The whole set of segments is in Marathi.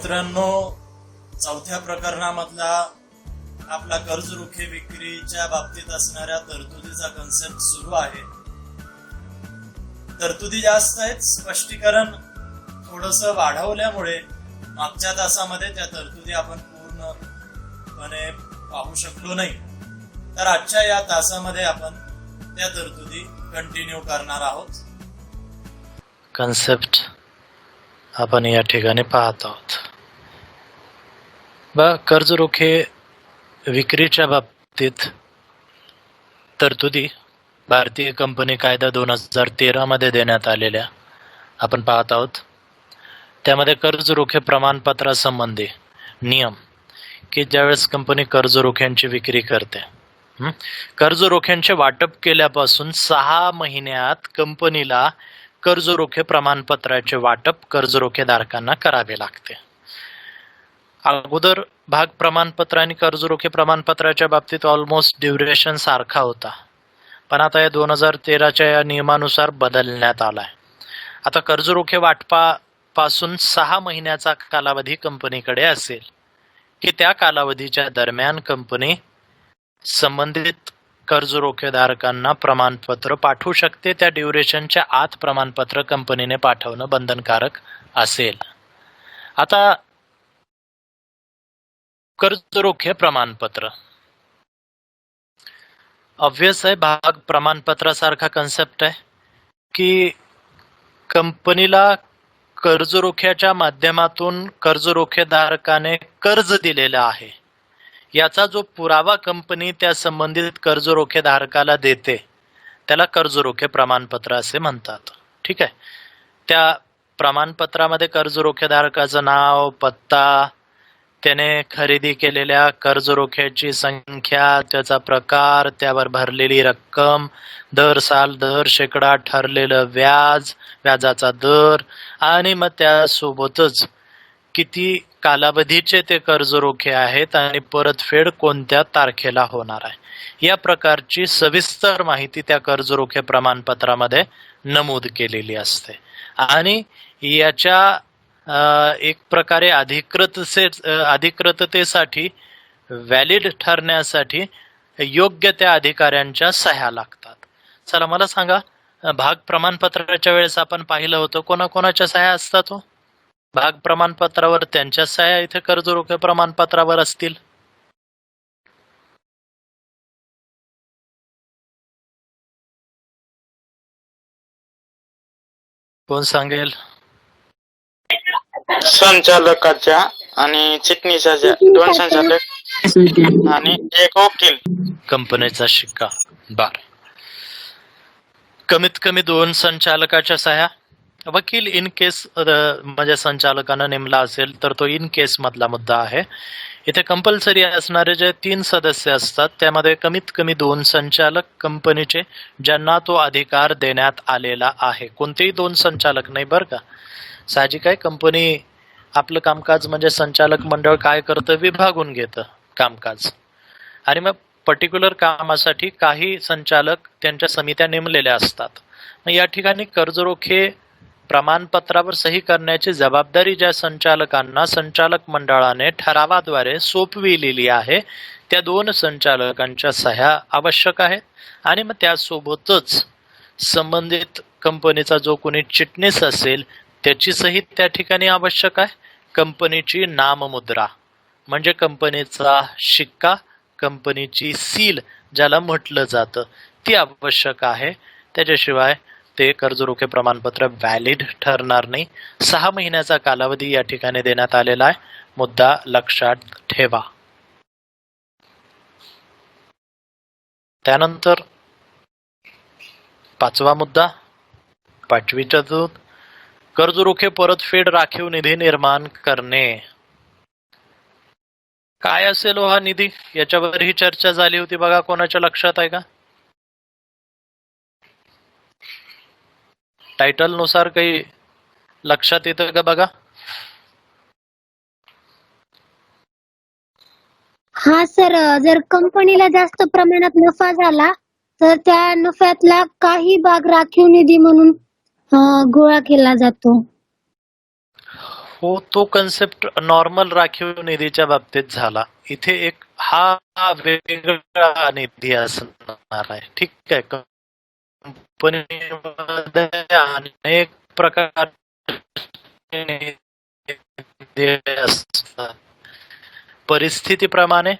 मित्रांनो, चौथ्या प्रकरणामधला आपला कर्ज रोखे विक्रीच्या बाबतीत असणाऱ्या तरतुदीचा कन्सेप्ट सुरू आहे. तरतुदी जास्त आहेत, स्पष्टीकरण थोडस वाढवल्यामुळे मागच्या तासामध्ये त्या तरतुदी आपण पूर्णपणे पाहू शकलो नाही. तर आजच्या या तासामध्ये आपण त्या तरतुदी कंटिन्यू करणार आहोत. कन्सेप्ट आपण या ठिकाणी पाहत आहोत. कर्ज रोखे विक्रीच्या बाबतीत तरतुदी भारतीय कंपनी कायदा 2013 मध्ये देण्यात आलेल्या आपण पाहत आहोत. त्यामध्ये कर्ज रोखे प्रमाणपत्रासंबंधी नियम की ज्यावेळेस कंपनी कर्ज रोख्यांची विक्री करते, कर्ज रोख्यांचे वाटप केल्यापासून 6 महिन्यात कंपनीला कर्ज रोखे प्रमाणपत्राचे वाटप कर्ज रोखे धारकांना करावे लागते. अगोदर भाग प्रमाणपत्र आणि कर्ज रोखे प्रमाणपत्राच्या बाबतीत ऑलमोस्ट ड्युरेशन सारखा होता, पण आता या 2013च्या या नियमानुसार बदलण्यात आलाय. आता कर्ज रोखे वाटपापासून 6 महिन्याचा कालावधी कंपनीकडे असेल की त्या कालावधीच्या दरम्यान कंपनी संबंधित कर्ज रोखेधारकांना प्रमाणपत्र पाठवू शकते. त्या ड्युरेशनच्या आत प्रमाणपत्र कंपनीने पाठवणं बंधनकारक असेल. आता कर्ज रोखे प्रमाणपत्र ऑब्वियस आहे, भाग प्रमाणपत्रासारखा कन्सेप्ट आहे की कंपनीला कर्ज रोख्याच्या माध्यमातून कर्ज रोखेधारकाने कर्ज दिलेलं आहे याचा जो पुरावा कंपनी त्या संबंधित कर्ज रोखे धारकाला देते त्याला कर्ज रोखे प्रमाणपत्र असे म्हणतात. ठीक आहे. त्या प्रमाणपत्रामध्ये कर्ज रोखे धारकाचं नाव, पत्ता, त्याने खरेदी केलेल्या कर्ज रोख्याची संख्या, त्याचा प्रकार, त्यावर भरलेली रक्कम, दर साल, दर शेकडा, ठरलेलं व्याज, व्याजाचा दर आणि मग त्यासोबतच किती कालावधीचे ते कर्ज रोखे आहेत आणि परतफेड कोणत्या तारखेला होणार आहे या प्रकारची सविस्तर माहिती त्या कर्ज रोखे प्रमाणपत्रामध्ये नमूद केलेली असते. आणि याच्या एक प्रकारे अधिकृततेसाठी व्हॅलिड ठरण्यासाठी योग्य त्या अधिकाऱ्यांच्या सह्या लागतात. चला मला सांगा, भाग प्रमाणपत्राच्या वेळेस आपण पाहिलं होतं कोणाकोणाच्या सह्या असतात. भाग प्रमाणपत्रावर त्यांच्या सह्या इथे कर्ज रोखे प्रमाणपत्रावर असतील. कोण सांगेल? संचालकाच्या आणि चिटणीसाच्या 2 संचालक आणि 1 वकील. कंपनीचा शिक्का. बर. कमीत कमी 2 संचालकाच्या सह्या. वकील इन केस म्हणजे संचालकानं नेमला असेल तर तो इन केस मधला मुद्दा आहे. इथे कंपल्सरी असणारे जे 3 सदस्य असतात त्यामध्ये कमीत कमी 2 संचालक कंपनीचे ज्यांना तो अधिकार देण्यात आलेला आहे. कोणतेही 2 संचालक नाही बरं का. साहजिक आहे, कंपनी आपलं कामकाज म्हणजे संचालक मंडळ काय करतं, विभागून घेतं कामकाज आणि मग पर्टिक्युलर कामासाठी काही संचालक त्यांच्या समित्या नेमलेल्या असतात. मग या ठिकाणी कर्जरोखे प्रमाणपत्रावर सही करण्याची जबाबदारी ज्या संचालकांना संचालक मंडळाने ठरावाद्वारे सोपविलेली आहे त्या 2 संचालकांच्या सह्या आवश्यक आहेत. आणि मग त्यासोबतच संबंधित कंपनीचा जो कोणी चिटणीस असेल त्याची सही त्या ठिकाणी आवश्यक आहे. कंपनीची नाममुद्रा म्हणजे कंपनीचा शिक्का, कंपनीची सील ज्याला म्हटलं जातं ती आवश्यक आहे. त्याच्याशिवाय ते कर्ज रोखे प्रमाणपत्र व्हॅलिड ठरणार नाही. 6 महिन्याचा कालावधी या ठिकाणी देण्यात आलेला आहे. मुद्दा लक्षात ठेवा. त्यानंतर 5वा मुद्दा, 5वी तरतूद, कर्ज रोखे परतफेड राखीव निधी निर्माण करणे. काय असेल हा निधी, याच्यावरही चर्चा झाली होती बघा. कोणाच्या लक्षात आहे का? टायटल नुसार काही लक्षात येतं का बघा. हा सर, जर कंपनीला जास्त प्रमाणात नफा झाला तर त्या नफ्यातला काही भाग राखीव निधी म्हणून गोळा केला जातो. हो, तो कन्सेप्ट नॉर्मल राखीव निधीच्या बाबतीत झाला. इथे एक हा वेगळा निधी असणार आहे. ठीक आहे. कंपनीमध्ये अनेक प्रकारचे निधी असतात. परिस्थितीप्रमाणे,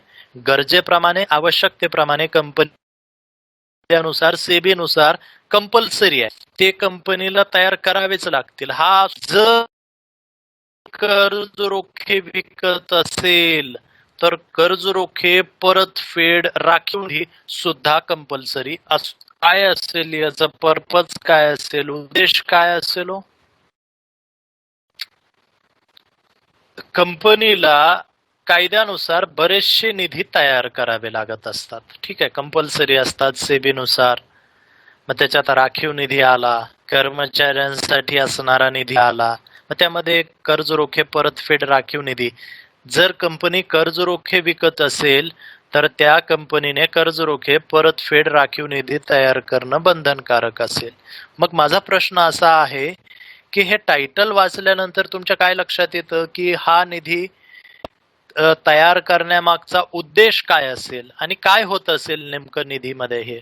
गरजेप्रमाणे, आवश्यकतेप्रमाणे कंपनीनुसार, सेबीनुसार कंपल्सरी आहे. ते कंपनीला तयार करावेच लागतील. हा जर कर्ज रोखे विकत असेल तर कर्ज रोखे परतफेड राखीव निधी सुद्धा कंपल्सरी असतो. काय असेल याचा पर्पज, काय असेल उद्देश, काय असेल हो? कंपनीला कायद्यानुसार बरेचसे निधी तयार करावे लागत असतात. ठीक आहे, कंपल्सरी असतात सेबीनुसार. मग त्याच्यात राखीव निधी आला, कर्मचाऱ्यांसाठी असणारा निधी आला, मग त्यामध्ये कर्ज रोखे परतफेड राखीव निधी. जर कंपनी कर्ज रोखे विकत असेल तर त्या कंपनीने कर्ज रोखे परतफेड राखीव निधी तयार करणं बंधनकारक असेल. मग माझा प्रश्न असा आहे की हे टायटल वाचल्यानंतर तुमच्या काय लक्षात येतं की हा निधी तयार करण्यामागचा उद्देश काय असेल आणि काय होत असेल नेमकं निधीमध्ये, हे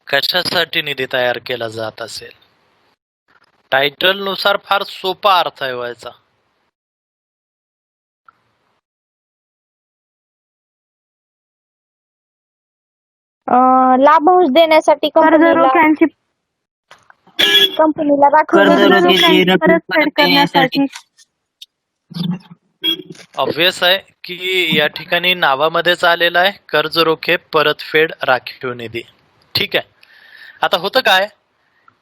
कशासाठी निधी तयार केला जात असेल? टायटल नुसार फार सोपा अर्थ आहे व्हायचा. लाभांश देण्यासाठी कंपनीला कर्जरोख्याची रक्कम परतफेड करण्यासाठी. ऑब्विस आहे की या ठिकाणी नावामध्येच आलेला आहे कर्ज रोखे परतफेड राखीव निधी. ठीक आहे. आता होतं काय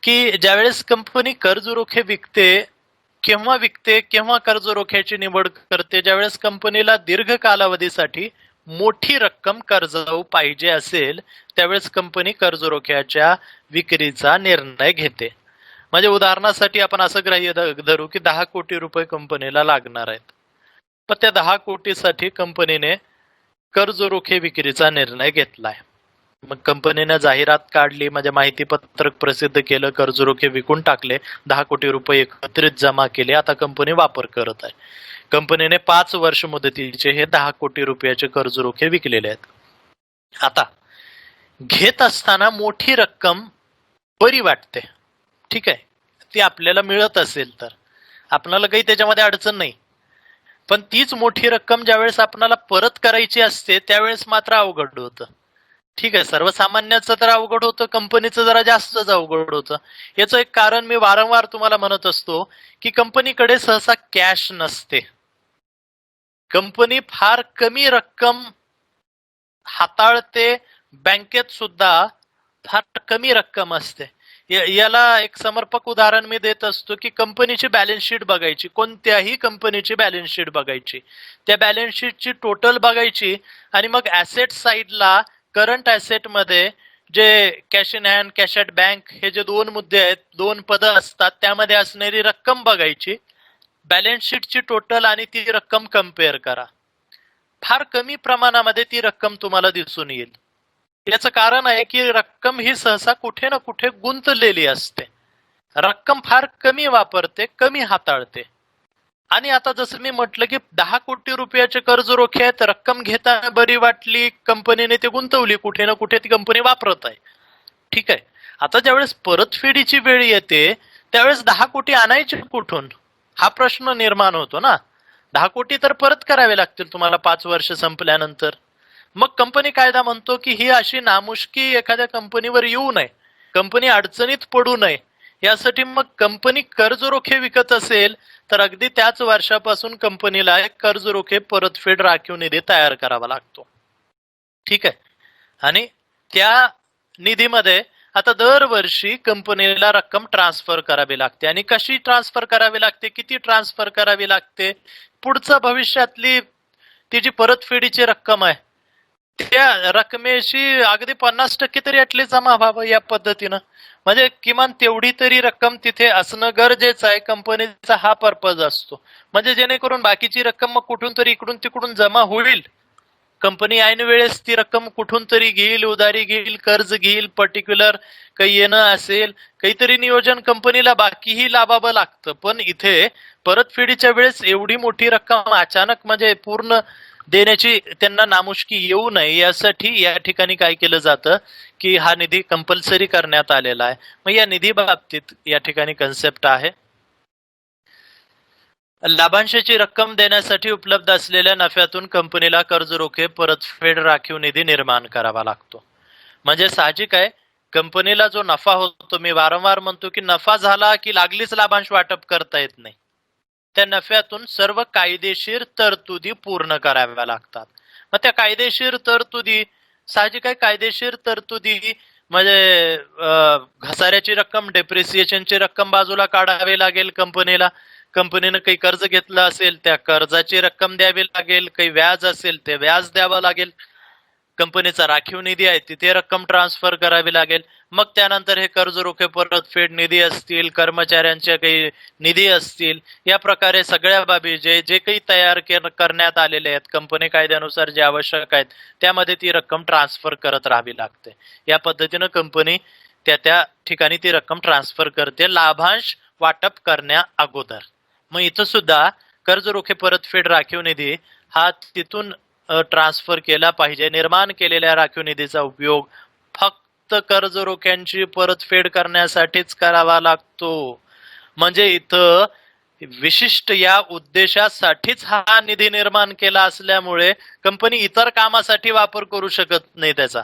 की ज्यावेळेस कंपनी कर्ज रोखे विकते केव्हा कर्ज रोख्याची निवड करते? ज्यावेळेस कंपनीला दीर्घ कालावधीसाठी मोठी रक्कम कर्जाऊ पाहिजे असेल त्यावेळेस कंपनी कर्ज रोख्याच्या विक्रीचा निर्णय घेते. म्हणजे उदाहरणासाठी आपण असं ग्राह्य धरू की 10 कोटी रुपये कंपनीला लागणार आहेत. पण त्या 10 कोटीसाठी कंपनीने कर्ज रोखे विक्रीचा निर्णय घेतलाय. मग कंपनीने जाहिरात काढली, म्हणजे माहिती पत्रक प्रसिद्ध केलं, कर्ज रोखे विकून टाकले, 10 कोटी रुपये एकत्रित जमा केले. आता कंपनी वापर करत आहे. कंपनीने 5 वर्ष मुदतीचे हे 10 कोटी रुपयाचे कर्ज रोखे विकलेले आहेत. आता घेत असताना मोठी रक्कम बरी वाटते, ठीक आहे, ती आपल्याला मिळत असेल तर आपल्याला काही त्याच्यामध्ये अडचण नाही. पण तीच मोठी रक्कम ज्यावेळेस आपल्याला परत करायची असते त्यावेळेस मात्र अवघड होतं. ठीक आहे, सर्वसामान्याचं तर अवघड होतं, कंपनीचं जरा जास्तच अवघड होतं. याचं एक कारण मी वारंवार तुम्हाला म्हणत असतो की कंपनीकडे सहसा कॅश नसते. कंपनी फार कमी रक्कम हाताळते, बँकेत सुद्धा फार कमी रक्कम असते. याला एक समर्पक उदाहरण मी देत असतो की कंपनीची बॅलन्स शीट बघायची, कोणत्याही कंपनीची बॅलन्स शीट बघायची, त्या बॅलन्स शीटची टोटल बघायची आणि मग ऍसेट साईडला करंट ऍसेट मध्ये जे cash in hand, cash at bank हे जे 2 मुद्दे आहेत, 2 पदं असतात, त्यामध्ये असणारी रक्कम बघायची, बॅलन्स शीटची टोटल आणि ती रक्कम कम्पेअर करा. फार कमी प्रमाणामध्ये ती रक्कम तुम्हाला दिसून येईल. याचं कारण आहे की रक्कम ही सहसा कुठे ना कुठे गुंतलेली असते. रक्कम फार कमी वापरते, कमी हाताळते. आणि आता जसं मी म्हटलं की 10 कोटी रुपयाचे कर्ज रोखे आहेत, रक्कम घेताना बरी वाटली, कंपनीने ते गुंतवली, कुठे ना कुठे ती कंपनी वापरत आहे. ठीक आहे. आता ज्यावेळेस परतफेडीची वेळ येते त्यावेळेस 10 कोटी आणायचे कुठून हा प्रश्न निर्माण होतो ना. 10 कोटी तर परत करावे लागतील तुम्हाला 5 वर्ष संपल्यानंतर. मग कंपनी कायदा म्हणतो की ही अशी नामुष्की एखाद्या कंपनीवर येऊ नये, कंपनी अडचणीत पडू नये, यासाठी मग कंपनी कर्ज रोखे विकत असेल तर अगदी त्याच वर्षापासून कंपनीला एक कर्ज रोखे परतफेड राखीव निधी तयार करावा लागतो. ठीक आहे. आणि त्या निधीमध्ये आता दरवर्षी कंपनीला रक्कम ट्रान्सफर करावी लागते. आणि कशी ट्रान्सफर करावी लागते, किती ट्रान्सफर करावी लागते, पुढचं भविष्यातली ती जी परतफेडीची रक्कम आहे त्या रकमेशी अगदी 50% तरी ऍटलीस्ट जमा व्हावं या पद्धतीनं. म्हणजे किमान तेवढी तरी रक्कम तिथे असणं गरजेचं आहे. कंपनीचा हा पर्पज असतो. म्हणजे जेणेकरून बाकीची रक्कम मग कुठून तरी इकडून तिकडून जमा होईल, कंपनी ऐन वेळेस ती रक्कम कुठून तरी घेईल, उधारी घेईल, कर्ज घेईल, पर्टिक्युलर काही येणं असेल, काहीतरी नियोजन कंपनीला बाकीही लावावं लागतं. पण इथे परतफेडीच्या वेळेस एवढी मोठी रक्कम अचानक म्हणजे पूर्ण देण्याची त्यांना नामुष्की येऊ नये यासाठी या ठिकाणी काय केलं जातं की हा निधी कंपल्सरी करण्यात आलेला आहे. मग या निधी बाबतीत या ठिकाणी कन्सेप्ट आहे, लाभांशाची रक्कम देण्यासाठी उपलब्ध असलेल्या नफ्यातून कंपनीला कर्ज रोखे परतफेड राखीव निधी निर्माण करावा लागतो. म्हणजे साहजिक आहे, कंपनीला जो नफा होतो, मी वारंवार म्हणतो की नफा झाला की लागलीच लाभांश वाटप करता येत नाही. त्या नफ्यातून सर्व कायदेशीर तरतुदी पूर्ण कराव्या लागतात. मग त्या कायदेशीर तरतुदी साहजिक आहे, कायदेशीर तरतुदी म्हणजे घसाऱ्याची रक्कम, डेप्रिसिएशनची रक्कम बाजूला काढावी लागेल कंपनीला. कंपनीनं काही कर्ज घेतलं असेल त्या कर्जाची रक्कम द्यावी लागेल, काही व्याज असेल ते व्याज द्यावं लागेल. कंपनीचा राखीव निधी आहे तिथे रक्कम ट्रान्सफर करावी लागेल. मग त्यानंतर हे कर्ज रोखे परतफेड निधी असतील, कर्मचाऱ्यांच्या काही निधी असतील, या प्रकारे सगळ्या बाबी जे जे काही तयार करण्यात आलेले आहेत कंपनी कायद्यानुसार जे आवश्यक आहेत त्यामध्ये ती रक्कम ट्रान्सफर करत राहावी लागते. या पद्धतीनं कंपनी त्या ठिकाणी ती रक्कम ट्रान्सफर करते लाभांश वाटप करण्या अगोदर. मग इथं सुद्धा कर्ज रोखे परतफेड राखीव निधी हा तिथून ट्रान्सफर केला पाहिजे. निर्माण केलेल्या राखीव निधीचा उपयोग फक्त कर्ज रोख्यांची परतफेड करण्यासाठीच करावा लागतो. म्हणजे इथं विशिष्ट या उद्देशासाठीच हा निधी निर्माण केला असल्यामुळे कंपनी इतर कामासाठी वापर करू शकत नाही त्याचा.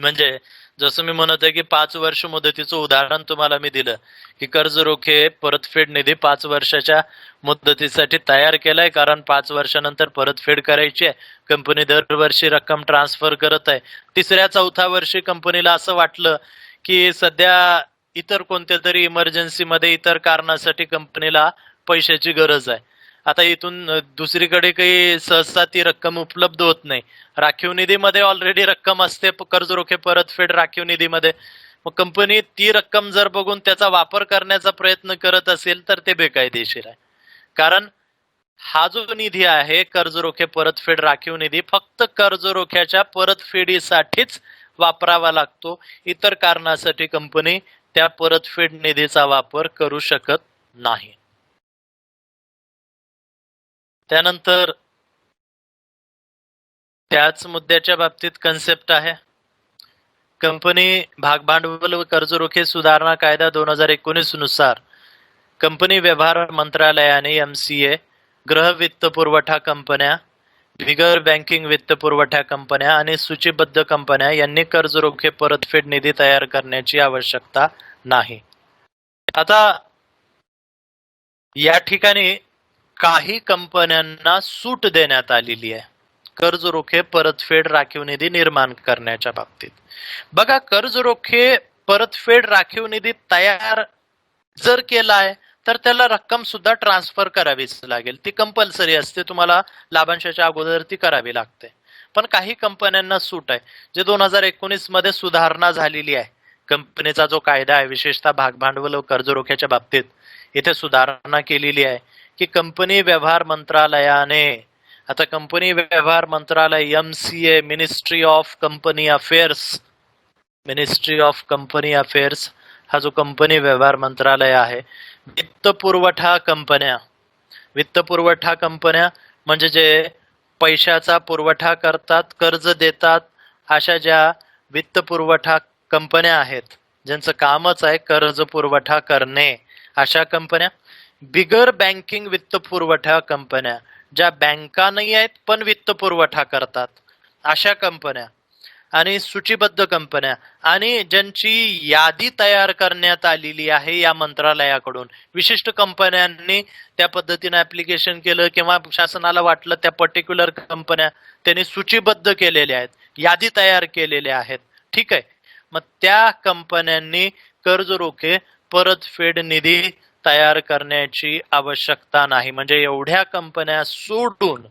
म्हणजे जसं मी म्हणत आहे की 5 वर्ष मुदतीचं उदाहरण तुम्हाला मी दिलं की कर्ज रोखे परतफेड निधी 5 वर्षाच्या मुदतीसाठी तयार केलाय, कारण 5 वर्षानंतर परतफेड करायची आहे. कंपनी दरवर्षी रक्कम ट्रान्सफर करत आहे. 3ऱ्या-4थ्या वर्षी कंपनीला असं वाटलं की सध्या इतर कोणत्या तरी इमर्जन्सीमध्ये इतर कारणासाठी कंपनीला पैशाची गरज आहे. आता इथून दुसरीकडे काही सहसा ती रक्कम उपलब्ध होत नाही. राखीव निधीमध्ये ऑलरेडी रक्कम असते कर्ज रोखे परतफेड राखीव निधीमध्ये. मग कंपनी ती रक्कम जर बघून त्याचा वापर करण्याचा प्रयत्न करत असेल तर ते बेकायदेशीर आहे. कारण हा जो निधी आहे कर्ज रोखे परतफेड राखीव निधी फक्त कर्ज रोख्याच्या परतफेडीसाठीच वापरावा लागतो. इतर कारणासाठी कंपनी त्या परतफेड निधीचा वापर करू शकत नाही. त्यानंतर त्याच मुद्द्याच्या बाबतीत कन्सेप्ट आहे, कंपनी भागभांडवल व कर्ज रोखे सुधारणा कायदा 2019 नुसार कंपनी व्यवहार मंत्रालयाने MCA, गृह वित्त पुरवठा कंपन्या, बिगर बँकिंग वित्त पुरवठा कंपन्या आणि सूचीबद्ध कंपन्या यांनी कर्ज रोखे परतफेड निधी तयार करण्याची आवश्यकता नाही. आता या ठिकाणी काही कंपन्यांना सूट देण्यात आलेली आहे कर्ज रोखे परतफेड राखीव निधी निर्माण करण्याच्या बाबतीत. बघा, कर्ज रोखे परतफेड राखीव निधी तयार जर केलाय तर त्याला रक्कम सुद्धा ट्रान्सफर करावीच लागेल. ती कंपल्सरी असते, तुम्हाला लाभांशाच्या अगोदर ती करावी लागते. पण काही कंपन्यांना सूट आहे, जे 2019 मध्ये सुधारणा झालेली आहे. कंपनीचा जो कायदा आहे विशेषतः भागभांडवल व कर्ज रोख्याच्या बाबतीत इथे सुधारणा केलेली आहे की कंपनी व्यवहार मंत्रालयाने, आता कंपनी व्यवहार मंत्रालय MCA, ministry of company affairs हा जो कंपनी व्यवहार मंत्रालय आहे, वित्त पुरवठा कंपन्या म्हणजे जे पैशाचा पुरवठा करतात, कर्ज देतात, अशा ज्या वित्त पुरवठा कंपन्या आहेत ज्यांचं कामच आहे कर्ज पुरवठा करणे, अशा कंपन्या. बिगर बँकिंग वित्त पुरवठा कंपन्या, ज्या बँका नाही आहेत पण वित्त पुरवठा करतात, अशा कंपन्या. आणि सूचीबद्ध कंपन्या, आणि ज्यांची यादी तयार करण्यात आलेली आहे या मंत्रालयाकडून. विशिष्ट कंपन्यांनी त्या पद्धतीने ऍप्लिकेशन केलं किंवा शासनाला वाटलं त्या पर्टिक्युलर कंपन्या त्यांनी सूचीबद्ध केलेल्या आहेत, यादी तयार केलेल्या आहेत. ठीक आहे, मग त्या कंपन्यांनी कर्ज रोखे परतफेड निधी तयार करण्याची आवश्यकता नाही. म्हणजे एवढ्या कंपन्या सोडून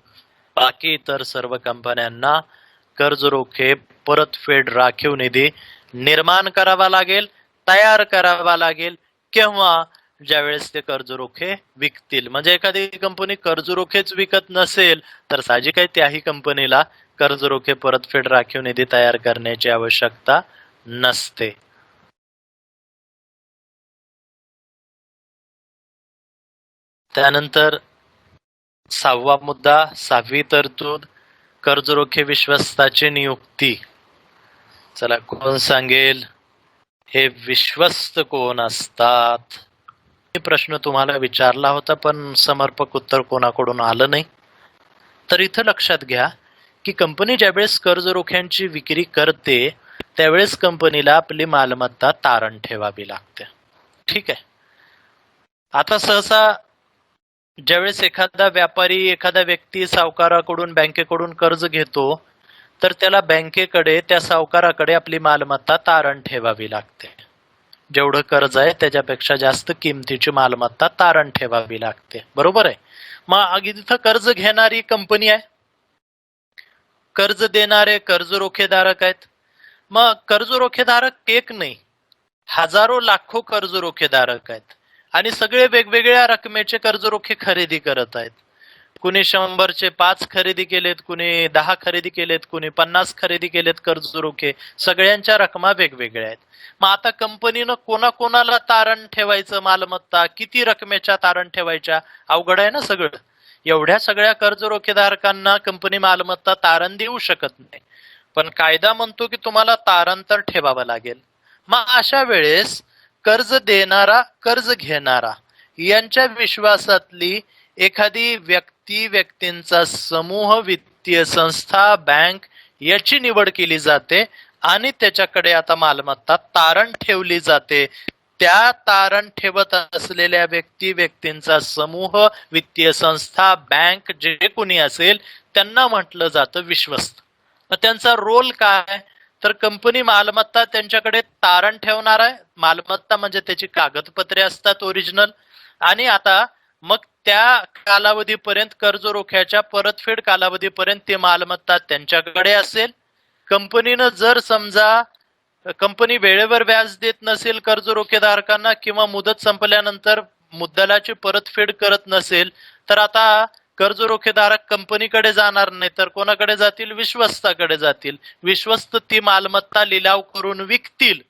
बाकी इतर सर्व कंपन्यांना कर्ज रोखे परतफेड राखीव निधी निर्माण करावा लागेल, तयार करावा लागेल, केव्हा ज्यावेळेस ते कर्ज रोखे विकतील. म्हणजे एखादी कंपनी कर्ज रोखेच विकत नसेल तर साहजिक आहे त्याही कंपनीला कर्ज रोखे परतफेड राखीव निधी तयार करण्याची आवश्यकता नसते. त्यानंतर 6वा मुद्दा, 6वी तरतूद, कर्ज रोखे विश्वस्ताची नियुक्ती. चला, कोण सांगेल हे विश्वस्त कोण असतात? प्रश्न तुम्हाला विचारला होता पण समर्पक उत्तर कोणाकडून आलं नाही. तर इथं लक्षात घ्या की कंपनी ज्यावेळेस कर्ज रोख्यांची विक्री करते त्यावेळेस कंपनीला आपली मालमत्ता तारण ठेवावी लागते. ठीक आहे. आता सहसा ज्यावेळेस एखादा व्यापारी, एखादा व्यक्ती सावकाराकडून, बँकेकडून कर्ज घेतो तर त्याला बँकेकडे, त्या सावकाराकडे आपली मालमत्ता तारण ठेवावी लागते. जेवढं कर्ज आहे त्याच्यापेक्षा जास्त किमतीची मालमत्ता तारण ठेवावी लागते. बरोबर आहे. मग इथं कर्ज घेणारी कंपनी आहे, कर्ज देणारे कर्ज रोखेधारक आहेत. मग कर्ज रोखेधारक एक नाही, हजारो लाखो कर्ज रोखेधारक आहेत आणि सगळे वेगवेगळ्या रकमेचे कर्ज रोखे खरेदी करत आहेत. कुणी 100चे 5 खरेदी केलेत, कुणी 10 खरेदी केलेत, कुणी 50 खरेदी केलेत कर्ज रोखे. सगळ्यांच्या रकमा वेगवेगळ्या आहेत. मग आता कंपनीनं कोणाकोणाला तारण ठेवायचं मालमत्ता, किती रकमेच्या तारण ठेवायच्या? अवघड आहे ना सगळं. एवढ्या सगळ्या कर्ज रोखेधारकांना कंपनी मालमत्ता तारण देऊ शकत नाही. पण कायदा म्हणतो की तुम्हाला तारण तर ठेवावं लागेल. मग अशा वेळेस कर्ज देणारा, कर्ज घेणारा यांच्या विश्वासातली एखादी व्यक्ती, व्यक्तींचा समूह, वित्तीय संस्था, बँक याची निवड केली जाते आणि त्याच्याकडे आता मालमत्ता तारण ठेवली जाते. त्या तारण ठेवत असलेल्या व्यक्ती, व्यक्तींचा समूह, वित्तीय संस्था, बँक जे कोणी असेल त्यांना म्हटलं जातं विश्वस्त. मग त्यांचा रोल काय? तर कंपनी मालमत्ता त्यांच्याकडे तारण ठेवणार आहे. मालमत्ता म्हणजे त्याची कागदपत्रे असतात ओरिजिनल. आणि आता मग त्या कालावधीपर्यंत, कर्ज रोख्याच्या परतफेड कालावधीपर्यंत ती मालमत्ता त्यांच्याकडे असेल. कंपनीनं जर समजा कंपनी वेळेवर व्याज देत नसेल कर्ज रोखेधारकांना किंवा मुदत संपल्यानंतर मुद्दलाची परतफेड करत नसेल तर आता कर्ज रोखेधारक कंपनीकडे जाणार नाही तर कोणाकडे जातील? विश्वस्ताकडे जातील. विश्वस्त ती मालमत्ता लिलाव करून विकतील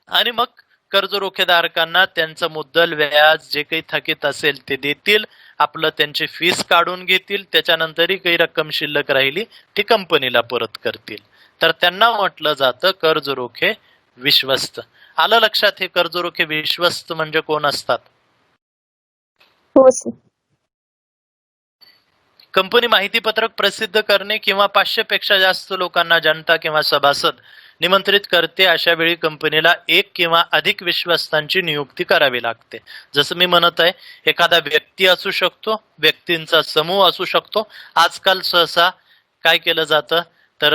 आणि मग कर्ज रोखेधारकांना त्यांचं मुद्दल, व्याज जे काही थकीत असेल ते देतील. आपलं त्यांची फीस काढून घेतील. त्याच्यानंतरही काही रक्कम शिल्लक राहिली ती कंपनीला परत करतील. तर त्यांना म्हटलं जातं कर्ज रोखे विश्वस्त. आलं लक्षात? हे कर्ज रोखे विश्वस्त म्हणजे कोण असतात? हो सर. कंपनी माहितीपत्रक प्रसिद्ध करणे किंवा 500 पेक्षा जास्त लोकांना, जनता किंवा सभासद निमंत्रित करते. अशा वेळी कंपनीला एक किंवा अधिक विश्वस्तांची नियुक्ती करावी लागते. जसं मी म्हणत आहे, एखादा व्यक्ती असू शकतो, व्यक्तींचा समूह असू शकतो. आजकाल सहसा काय केलं जातं तर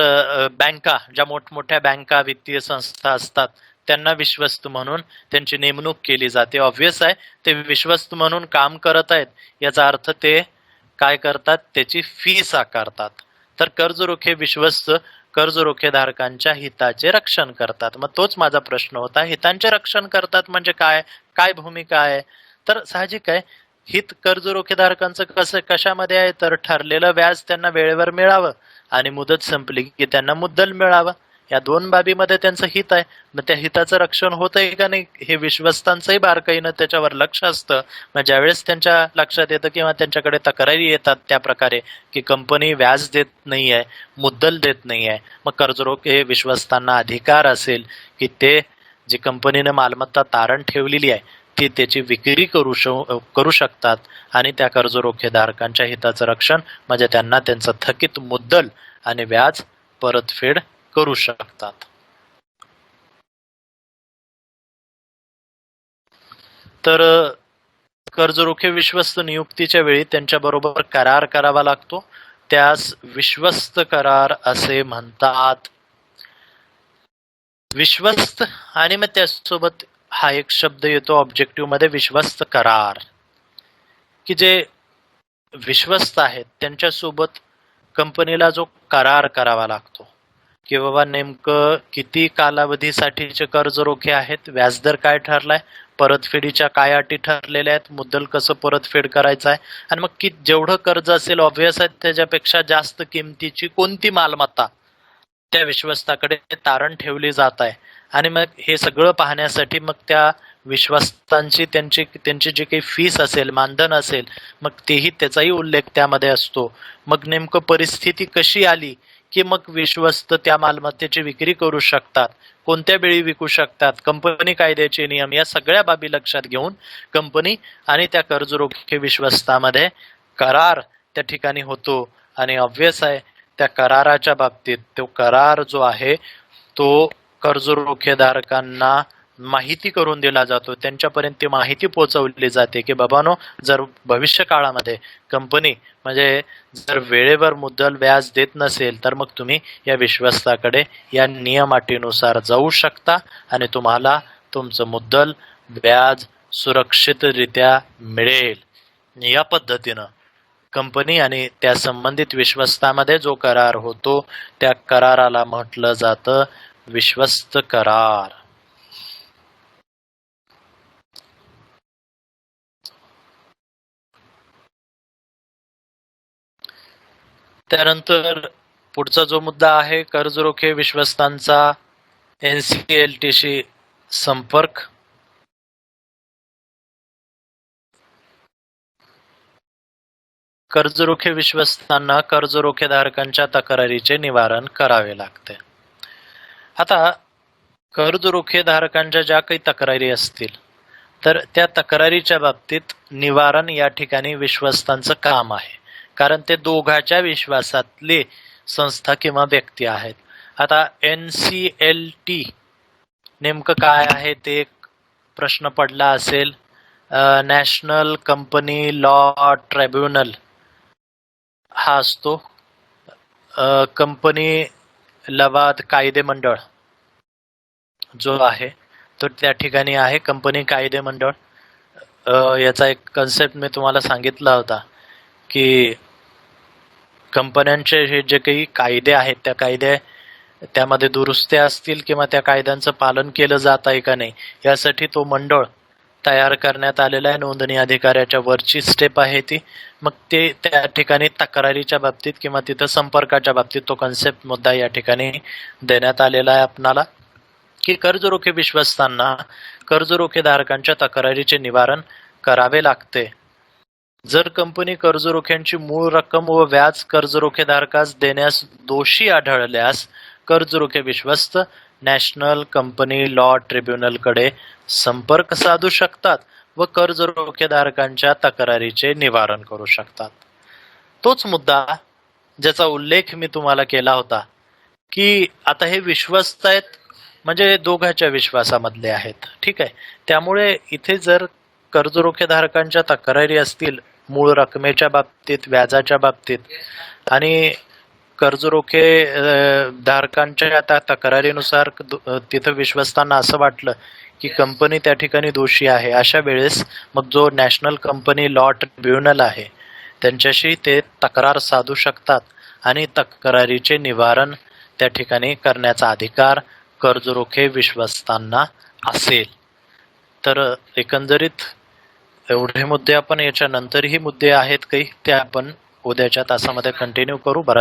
बँका, ज्या मोठमोठ्या बँका, वित्तीय संस्था असतात त्यांना विश्वस्त म्हणून त्यांची नेमणूक केली जाते. ऑब्व्हियस आहे ते विश्वस्त म्हणून काम करत आहेत याचा अर्थ ते काय करतात? त्याची फीस आकारतात. तर कर्ज रोखे विश्वस्त कर्ज रोखेधारकांच्या हिताचे रक्षण करतात. मग तोच माझा प्रश्न होता, हितांचे रक्षण करतात म्हणजे काय? काय भूमिका आहे? तर साहजिक आहे, हित कर्ज रोखेधारकांचं कशामध्ये आहे तर ठरलेलं व्याज त्यांना वेळेवर मिळावं आणि मुदत संपली की त्यांना मुद्दल मिळावं. या दोन बाबीमध्ये त्यांचं हित आहे. मग त्या हिताचं रक्षण होतंय का नाही हे विश्वस्तांचंही बारकाईनं त्याच्यावर लक्ष असतं. मग ज्यावेळेस त्यांच्या लक्षात येतं किंवा त्यांच्याकडे तक्रारी येतात त्या प्रकारे की कंपनी व्याज देत नाहीये, मुद्दल देत नाहीये, मग कर्जरोखे विश्वस्तांना अधिकार असेल की ते जी कंपनीने मालमत्ता तारण ठेवलेली आहे ती त्याची विक्री करू शकतात आणि त्या कर्ज रोखेधारकांच्या हिताचं रक्षण म्हणजे त्यांना त्यांचं थकीत मुद्दल आणि व्याज परतफेड करू शकतात. तर कर्ज रोखे विश्वस्त नियुक्तीच्या वेळी त्यांच्या बरोबर करार करावा लागतो. त्यास विश्वस्त करार असे म्हणतात. विश्वस्त आणि मग त्यासोबत हा एक शब्द येतो ऑब्जेक्टिव्ह मध्ये, विश्वस्त करार, की जे विश्वस्त आहेत त्यांच्यासोबत कंपनीला जो करार करावा लागतो की बाबा नेमकं किती कालावधीसाठीचे कर्ज रोखे आहेत, व्याजदर काय ठरलाय, परतफेडीच्या काय अटी ठरलेल्या आहेत, मुद्दल कसं परतफेड करायचं आहे, आणि मग जेवढं कर्ज असेल ऑब्व्हियस आहे त्याच्यापेक्षा जास्त किमतीची कोणती मालमत्ता त्या विश्वस्ताकडे तारण ठेवली जात आहे. आणि मग हे सगळं पाहण्यासाठी मग त्या विश्वस्तांची त्यांची जी काही फीस असेल, मानधन असेल, मग तेही त्याचाही उल्लेख त्यामध्ये असतो. मग नेमकं परिस्थिती कशी आली की मग विश्वस्त त्या मालमत्तेची विक्री करू शकतात, कोणत्या वेळी विकू शकतात, कंपनी कायद्याचे नियम, या सगळ्या बाबी लक्षात घेऊन कंपनी आणि त्या कर्जरोखे विश्वस्तामध्ये करार त्या ठिकाणी होतो. आणि ऑब्व्हियस आहे त्या कराराच्या बाबतीत तो करार जो आहे तो कर्जरोखेधारकांना माहिती करून दिला जातो, त्यांच्यापर्यंत ती माहिती पोहोचवली जाते की बाबानो, जर भविष्य काळामध्ये कंपनी म्हणजे जर वेळेवर मुद्दल व्याज देत नसेल तर मग तुम्ही या विश्वस्ताकडे या नियम अटीनुसार जाऊ शकता आणि तुम्हाला तुमचं मुद्दल व्याज सुरक्षितरित्या मिळेल. या पद्धतीनं कंपनी आणि त्या संबंधित विश्वस्तामध्ये जो करार होतो त्या कराराला म्हटलं जातं विश्वस्त करार. त्यानंतर पुढचा जो मुद्दा आहे कर्जरोखे विश्वस्तांचा NCLT शी संपर्क. कर्जरोखे विश्वस्तांना कर्जरोखेधारकांच्या तक्रारीचे निवारण करावे लागते. आता कर्जरोखेधारकांच्या ज्या काही तक्रारी असतील तर त्या तक्रारीच्या बाबतीत निवारण या ठिकाणी विश्वस्तांचं काम आहे, कारण ते दोघांच्या विश्वासातले संस्था किंवा व्यक्ती आहेत. आता NCLT नेमकं काय आहे ते एक प्रश्न पडला असेल. नॅशनल कंपनी लॉ ट्रिब्युनल हा असतो. कंपनी लवाद कायदे मंडळ जो आहे तो त्या ठिकाणी आहे कंपनी कायदे मंडळ. याचा एक कन्सेप्ट मी तुम्हाला सांगितला होता की कंपन्यांचे हे जे काही कायदे आहेत त्यामध्ये दुरुस्त्या असतील किंवा त्या कायद्यांचं पालन केलं जात आहे का नाही यासाठी तो मंडळ तयार करण्यात आलेला आहे. नोंदणी अधिकाऱ्याच्या वरची स्टेप आहे ती. मग ते त्या ठिकाणी तक्रारीच्या बाबतीत किंवा तिथं संपर्काच्या बाबतीत तो कन्सेप्ट मुद्दा या ठिकाणी देण्यात आलेला आहे आपणाला की कर्जरोखे विश्वस्तांना कर्जरोखेधारकांच्या तक्रारीचे निवारण करावे लागते. जर कंपनी कर्जरोख्यांची मूळ रक्कम व व्याज कर्जरोखेधारकास देण्यास दोषी आढळल्यास कर्जरोखे विश्वस्त नॅशनल कंपनी लॉ ट्रिब्युनलकडे संपर्क साधू शकतात व कर्जरोखेधारकांच्या तक्रारीचे निवारण करू शकतात. तोच मुद्दा ज्याचा उल्लेख मी तुम्हाला केला होता की आता हे विश्वस्त आहेत म्हणजे दोघांच्या विश्वासामधले आहेत, ठीक आहे. त्यामुळे इथे जर कर्जरोखेधारकांच्या तक्रारी असतील मूळ रकमेच्या बाबतीत, व्याजाच्या बाबतीत, आणि कर्जरोखे धारकांच्या आता तक्रारीनुसार तिथं विश्वस्तांना असं वाटलं की कंपनी त्या ठिकाणी दोषी आहे, अशा वेळेस मग जो नॅशनल कंपनी लॉ ट्रिब्युनल आहे त्यांच्याशी ते तक्रार साधू शकतात आणि तक्रारीचे निवारण त्या ठिकाणी करण्याचा अधिकार कर्जरोखे विश्वस्तांना असेल. तर एकंदरीत एवढे मुद्दे आपण याच्या नंतरही मुद्दे आहेत काही ते आपण उद्याच्या तासामध्ये कंटिन्यू करू. बराच